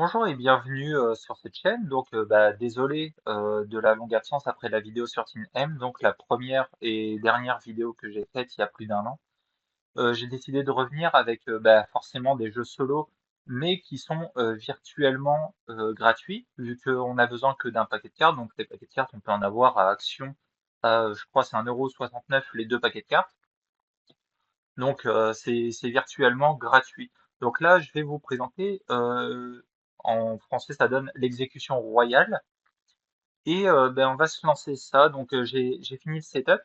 Bonjour et bienvenue sur cette chaîne. Désolé de la longue absence après la vidéo sur Team M, donc la première et dernière vidéo que j'ai faite il y a plus d'un an. J'ai décidé de revenir avec forcément des jeux solo, mais qui sont virtuellement gratuits, vu qu'on a besoin que d'un paquet de cartes. Donc les paquets de cartes, on peut en avoir à Action, je crois c'est 1,69 € les deux paquets de cartes. Donc c'est virtuellement gratuit. Donc là, je vais vous présenter, en français ça donne l'exécution royale. Et on va se lancer ça. Donc j'ai fini le setup.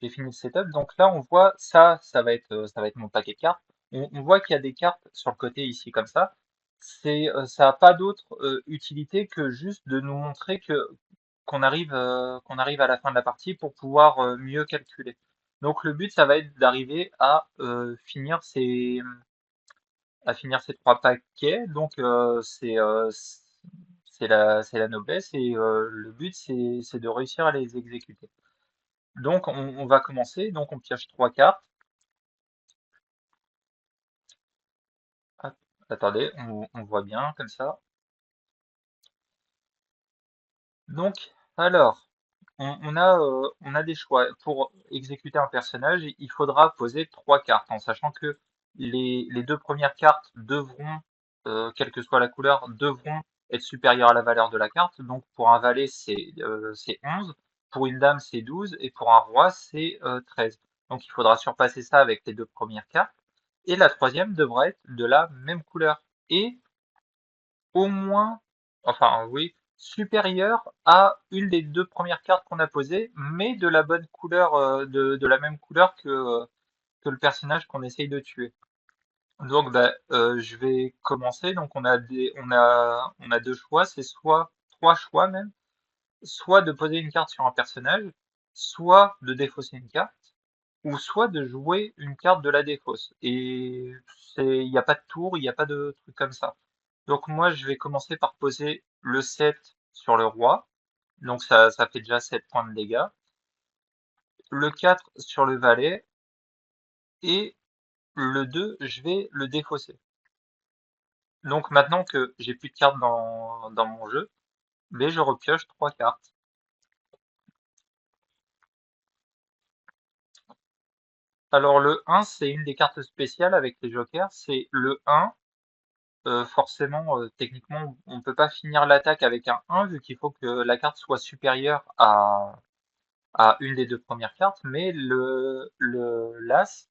J'ai fini le setup. Donc là, on voit ça, ça va être mon paquet de cartes. On voit qu'il y a des cartes sur le côté ici comme ça. Ça n'a pas d'autre utilité que juste de nous montrer que qu'on arrive à la fin de la partie pour pouvoir mieux calculer. Donc le but, ça va être d'arriver à finir ces trois paquets. Donc c'est la noblesse et le but c'est de réussir à les exécuter. Donc on va commencer. Donc on pioche trois cartes. Hop, attendez, on voit bien comme ça. Donc alors on a des choix. Pour exécuter un personnage, il faudra poser trois cartes en sachant que les deux premières cartes devront, quelle que soit la couleur, devront être supérieures à la valeur de la carte. Donc pour un valet, c'est 11, pour une dame, c'est 12, et pour un roi, c'est 13. Donc il faudra surpasser ça avec les deux premières cartes. Et la troisième devra être de la même couleur. Et au moins, enfin oui, supérieure à une des deux premières cartes qu'on a posées, mais de la bonne couleur, de la même couleur que le personnage qu'on essaye de tuer. Donc je vais commencer. Donc on a deux choix, c'est soit trois choix même, soit de poser une carte sur un personnage, soit de défausser une carte, ou soit de jouer une carte de la défausse. Et il n'y a pas de tour, il n'y a pas de truc comme ça. Donc moi, je vais commencer par poser le 7 sur le roi. Donc ça fait déjà 7 points de dégâts. Le 4 sur le valet. Et le 2, je vais le défausser. Donc maintenant que j'ai plus de cartes dans mon jeu, mais je repioche trois cartes. Alors le 1, c'est une des cartes spéciales avec les jokers. C'est le 1. Forcément, techniquement, on ne peut pas finir l'attaque avec un 1 vu qu'il faut que la carte soit supérieure à une des deux premières cartes, mais le l'As,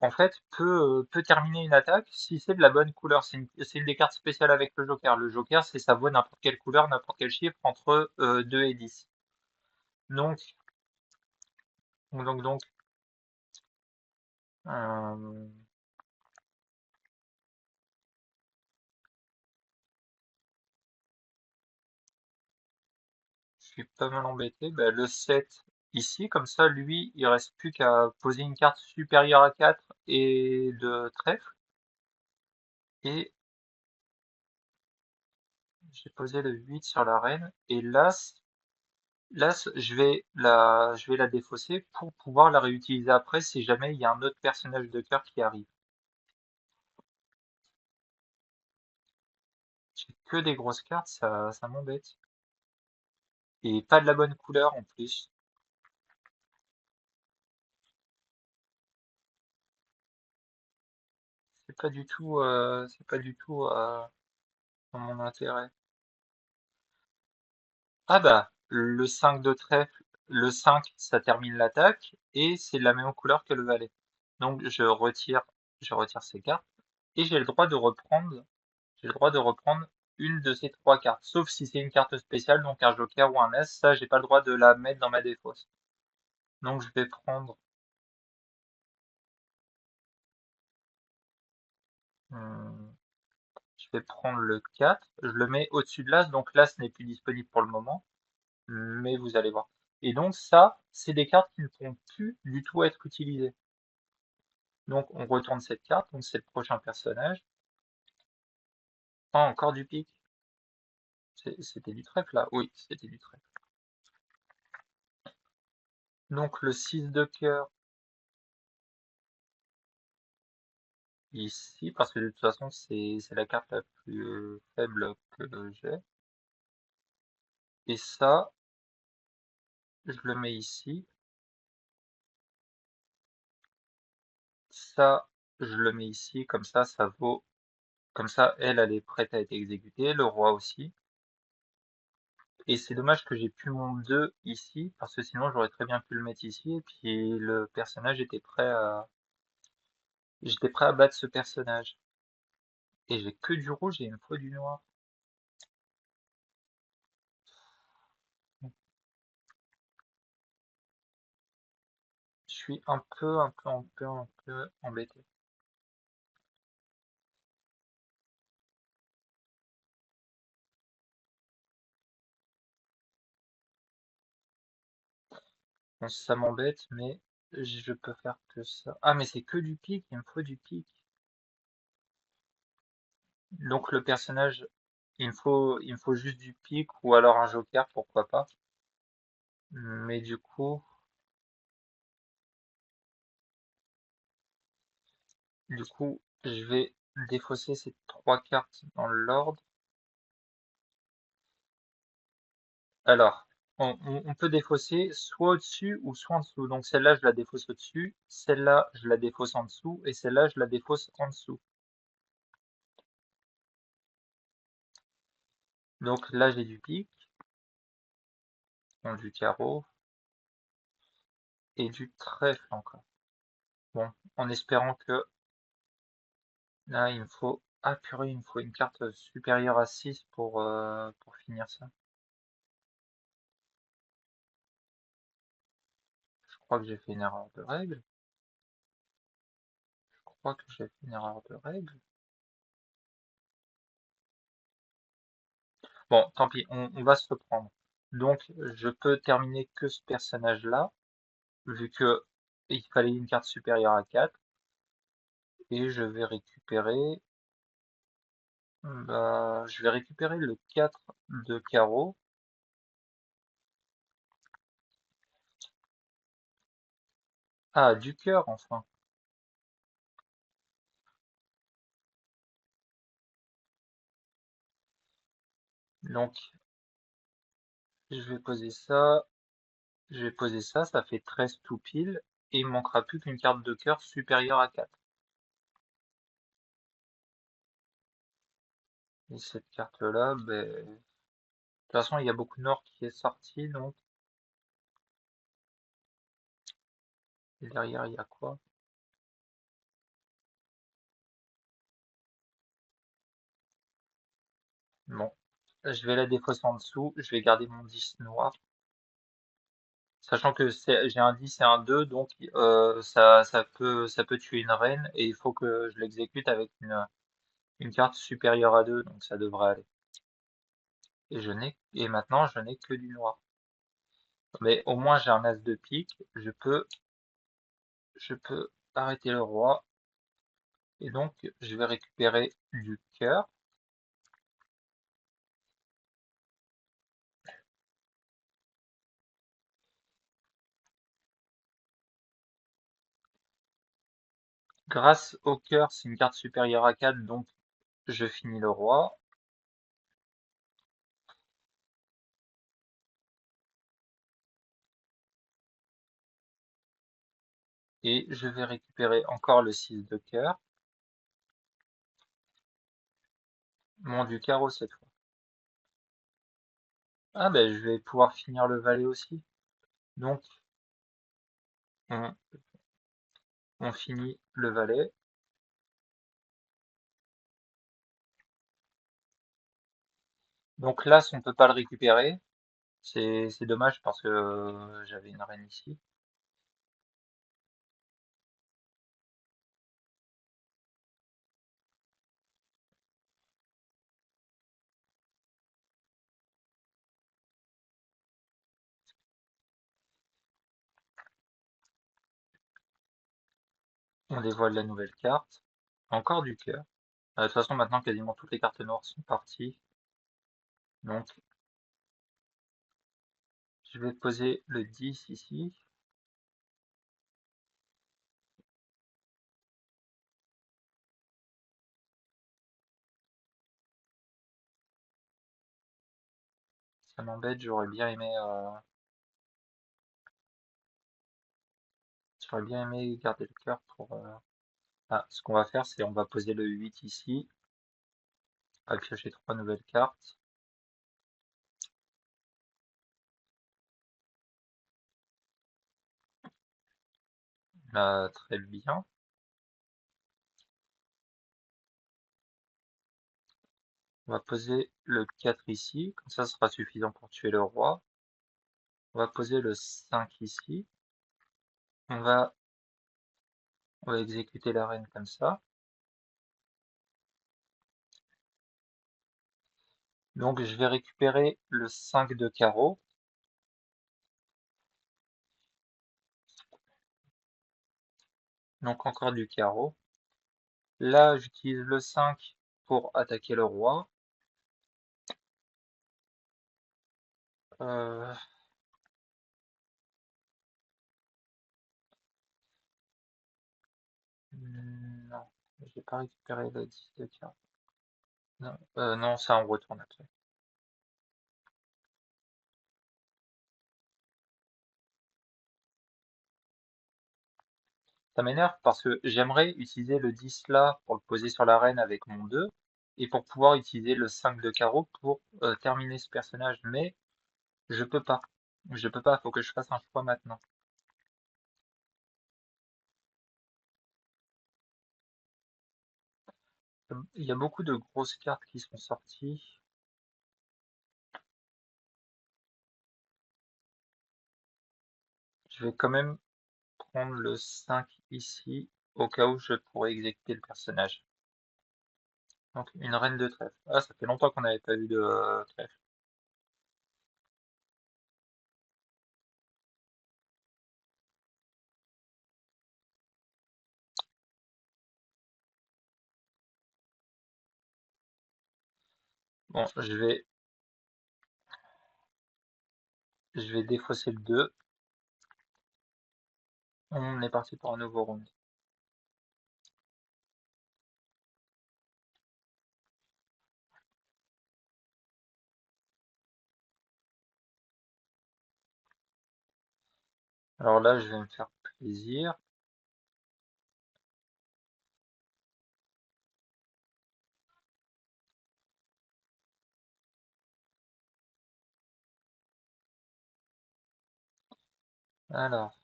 en fait, peut terminer une attaque si c'est de la bonne couleur. C'est une des cartes spéciales avec le Joker. Le Joker, c'est ça vaut n'importe quelle couleur, n'importe quel chiffre entre 2 et 10. Donc, donc, euh, je suis pas mal embêté. Bah, le 7 ici, comme ça, lui, il reste plus qu'à poser une carte supérieure à 4 et de trèfle. Et j'ai posé le 8 sur la reine. Et l'As, je vais la défausser pour pouvoir la réutiliser après si jamais il y a un autre personnage de cœur qui arrive. J'ai que des grosses cartes, ça m'embête. Et pas de la bonne couleur en plus. C'est pas du tout dans mon intérêt. Ah bah, le 5 de trèfle, le 5 ça termine l'attaque et c'est de la même couleur que le valet. Donc je retire ces cartes et j'ai le droit de reprendre une de ces trois cartes. Sauf si c'est une carte spéciale, donc un joker ou un as, ça j'ai pas le droit de la mettre dans ma défausse. Donc hum, je vais prendre le 4, je le mets au-dessus de l'as, donc l'as n'est plus disponible pour le moment, mais vous allez voir. Et donc ça, c'est des cartes qui ne pourront plus du tout être utilisées. Donc on retourne cette carte, donc c'est le prochain personnage. Ah, encore du pic. C'était du trèfle là? Oui, c'était du trèfle. Donc le 6 de cœur, ici, parce que de toute façon, c'est la carte la plus faible que j'ai. Et ça, je le mets ici. Ça, je le mets ici, comme ça vaut. Comme ça, elle est prête à être exécutée, le roi aussi. Et c'est dommage que j'ai plus mon 2 ici, parce que sinon j'aurais très bien pu le mettre ici, et puis le personnage était prêt à. J'étais prêt à battre ce personnage. Et j'ai que du rouge et il me faut du noir. Je suis un peu embêté. Bon, ça m'embête, mais je peux faire que ça. Ah, mais c'est que du pic, il me faut du pic. Donc le personnage, il me faut juste du pic ou alors un joker, pourquoi pas. Mais du coup, je vais défausser ces trois cartes dans l'ordre. Alors, on peut défausser soit au-dessus ou soit en dessous. Donc celle-là, je la défausse au-dessus, celle-là, je la défausse en dessous, et celle-là, je la défausse en dessous. Donc là, j'ai du pic, donc du carreau, et du trèfle encore. Bon, en espérant que là, il me faut. Ah purée, il me faut une carte supérieure à 6 pour finir ça. Je crois que j'ai fait une erreur de règle. Je crois que j'ai fait une erreur de règle. Bon, tant pis, on va se reprendre. Donc, je peux terminer que ce personnage-là, vu que il fallait une carte supérieure à 4, et je vais récupérer le 4 de carreau. Ah, du cœur, enfin. Donc, je vais poser ça, ça fait 13 tout pile, et il me manquera plus qu'une carte de cœur supérieure à 4. Et cette carte-là, ben, de toute façon, il y a beaucoup de Nord qui est sorti, donc, et derrière, il y a quoi? Bon, je vais la défausser en dessous, je vais garder mon 10 noir, sachant que j'ai un 10 et un 2, donc ça peut tuer une reine, et il faut que je l'exécute avec une carte supérieure à 2, donc ça devrait aller. Et maintenant, je n'ai que du noir. Mais au moins, j'ai un as de pique, je peux arrêter le roi, et donc je vais récupérer du cœur. Grâce au cœur, c'est une carte supérieure à 4, donc je finis le roi. Et je vais récupérer encore le 6 de cœur. Mon du carreau cette fois. Ah ben je vais pouvoir finir le valet aussi. Donc on, on finit le valet. Donc l'as on peut pas le récupérer. C'est dommage parce que j'avais une reine ici. On dévoile la nouvelle carte. Encore du cœur. De toute façon maintenant quasiment toutes les cartes noires sont parties. Donc je vais poser le 10 ici. Ça m'embête, j'aurais bien aimé garder le cœur pour... Ah, ce qu'on va faire, c'est on va poser le 8 ici, à piocher 3 nouvelles cartes. Très bien. On va poser le 4 ici, comme ça ce sera suffisant pour tuer le roi. On va poser le 5 ici. On va, on va exécuter la reine comme ça. Donc je vais récupérer le 5 de carreau. Donc encore du carreau. Là, j'utilise le 5 pour attaquer le roi. Euh, non, j'ai pas récupéré le 10 de carreau. Non, non, ça on retourne après. Ça m'énerve parce que j'aimerais utiliser le 10 là pour le poser sur l'arène avec mon 2 et pour pouvoir utiliser le 5 de carreau pour terminer ce personnage, mais je peux pas. Je peux pas, faut que je fasse un choix maintenant. Il y a beaucoup de grosses cartes qui sont sorties. Je vais quand même prendre le 5 ici, au cas où je pourrais exécuter le personnage. Donc une reine de trèfle. Ah, ça fait longtemps qu'on n'avait pas vu de trèfle. Bon, je vais défausser le 2. On est parti pour un nouveau round. Alors là, je vais me faire plaisir. Alors,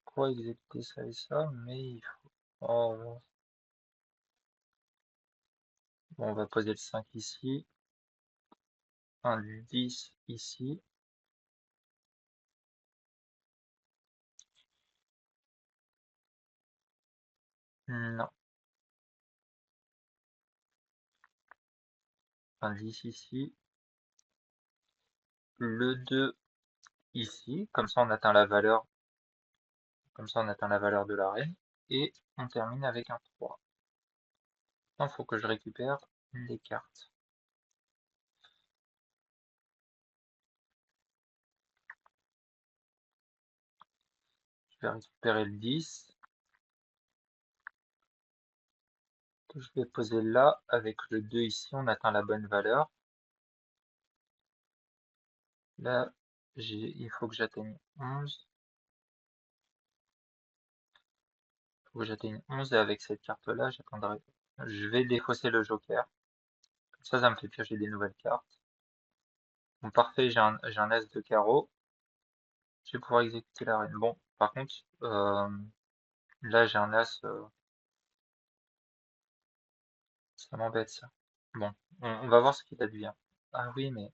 quoi exécuter ça et ça, mais il faut... Oh, bon, on va poser le 5 ici, un 10 ici. Non, un 10 ici, le 2 ici, comme ça on atteint la valeur de la reine, et on termine avec un 3. Maintenant, il faut que je récupère une des cartes. Je vais récupérer le 10, que je vais poser là, avec le 2 ici, on atteint la bonne valeur. Là, il faut que j'atteigne 11. Il faut que j'atteigne 11 et avec cette carte-là, j'atteindrai. Je vais défausser le joker. Comme ça me fait piocher des nouvelles cartes. Bon, parfait, j'ai un as de carreau. Je vais pouvoir exécuter la reine. Bon, par contre, là j'ai un as, ça m'embête ça. Bon, on va voir ce qu'il advient. Ah oui, mais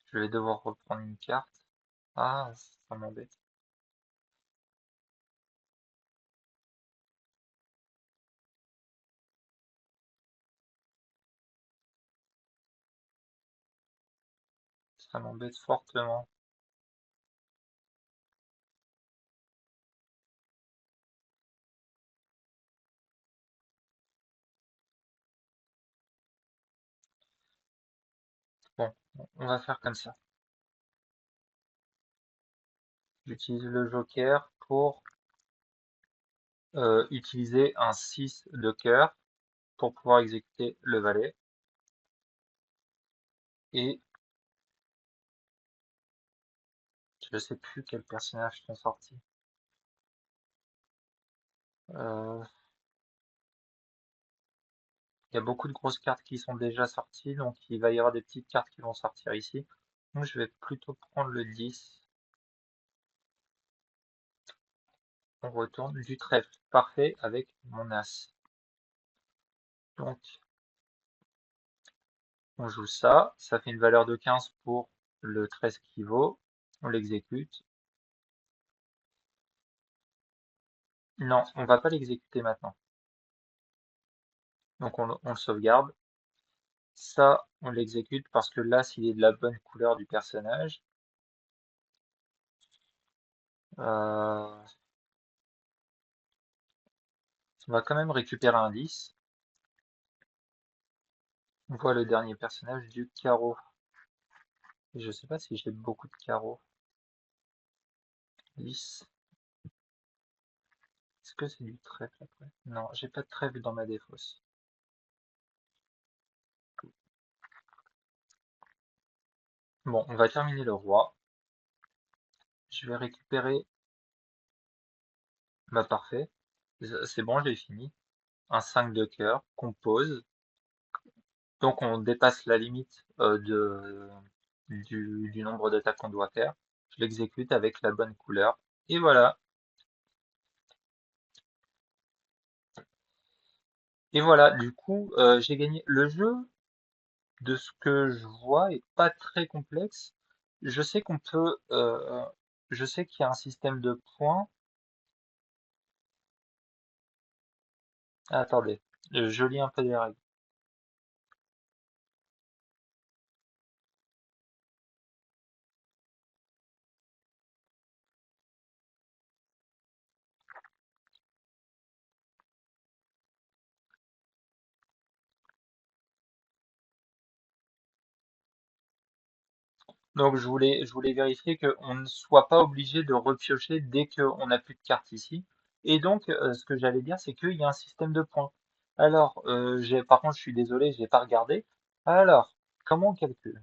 je vais devoir reprendre une carte. Ah, ça m'embête. Ça m'embête fortement. Bon, on va faire comme ça. J'utilise le joker pour utiliser un 6 de cœur pour pouvoir exécuter le valet. Et Je sais plus quels personnages sont sortis. Euh, il y a beaucoup de grosses cartes qui sont déjà sorties, donc il va y avoir des petites cartes qui vont sortir ici. Donc je vais plutôt prendre le 10. On retourne du trèfle. Parfait avec mon as. Donc on joue ça. Ça fait une valeur de 15 pour le 13 qui vaut. On l'exécute. Non, on va pas l'exécuter maintenant. Donc on le sauvegarde. Ça, on l'exécute parce que là, s'il est de la bonne couleur du personnage, on va quand même récupérer un 10. On voit le dernier personnage du carreau. Et je sais pas si j'ai beaucoup de carreaux. 10. Est-ce que c'est du trèfle après? Non, j'ai pas de trèfle dans ma défausse. Bon, on va terminer le roi. Je vais récupérer. Bah parfait. C'est bon, j'ai fini. Un 5 de cœur qu'on pose. Donc on dépasse la limite du nombre d'attaques qu'on doit faire. Je l'exécute avec la bonne couleur. Et voilà. Et voilà, du coup, j'ai gagné. Le jeu, de ce que je vois, est pas très complexe. Je sais qu'on peut, je sais qu'il y a un système de points. Ah, attendez, je lis un peu les règles. Donc je voulais vérifier qu'on ne soit pas obligé de repiocher dès qu'on n'a plus de cartes ici. Et donc, ce que j'allais dire, c'est qu'il y a un système de points. Alors, par contre, je suis désolé, j'ai pas regardé. Alors, comment on calcule?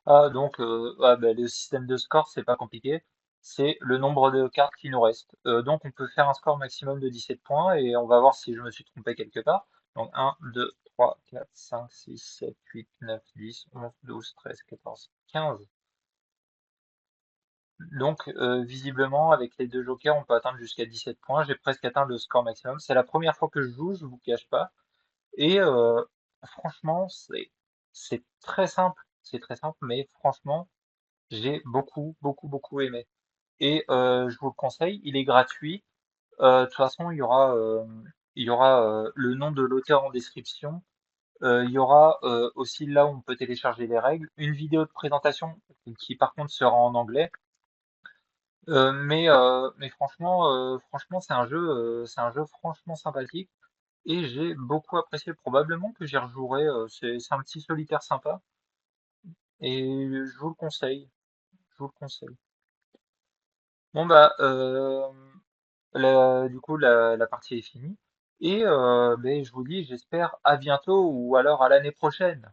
Ah, donc, le système de score, c'est pas compliqué. C'est le nombre de cartes qui nous reste. Donc, on peut faire un score maximum de 17 points et on va voir si je me suis trompé quelque part. Donc, 1, 2, 3, 4, 5, 6, 7, 8, 9, 10, 11, 12, 13, 14, 15. Donc, visiblement, avec les deux jokers, on peut atteindre jusqu'à 17 points. J'ai presque atteint le score maximum. C'est la première fois que je joue, je vous cache pas. Et franchement, c'est très simple. C'est très simple, mais franchement, j'ai beaucoup, beaucoup, beaucoup aimé. Et je vous le conseille, il est gratuit. De toute façon, il y aura le nom de l'auteur en description. Il y aura aussi là où on peut télécharger les règles, une vidéo de présentation qui par contre sera en anglais. Mais franchement, c'est un jeu franchement sympathique et j'ai beaucoup apprécié. Probablement que j'y rejouerai. C'est un petit solitaire sympa et je vous le conseille. Je vous le conseille. Bon bah, du coup la partie est finie et ben, je vous dis, j'espère à bientôt ou alors à l'année prochaine.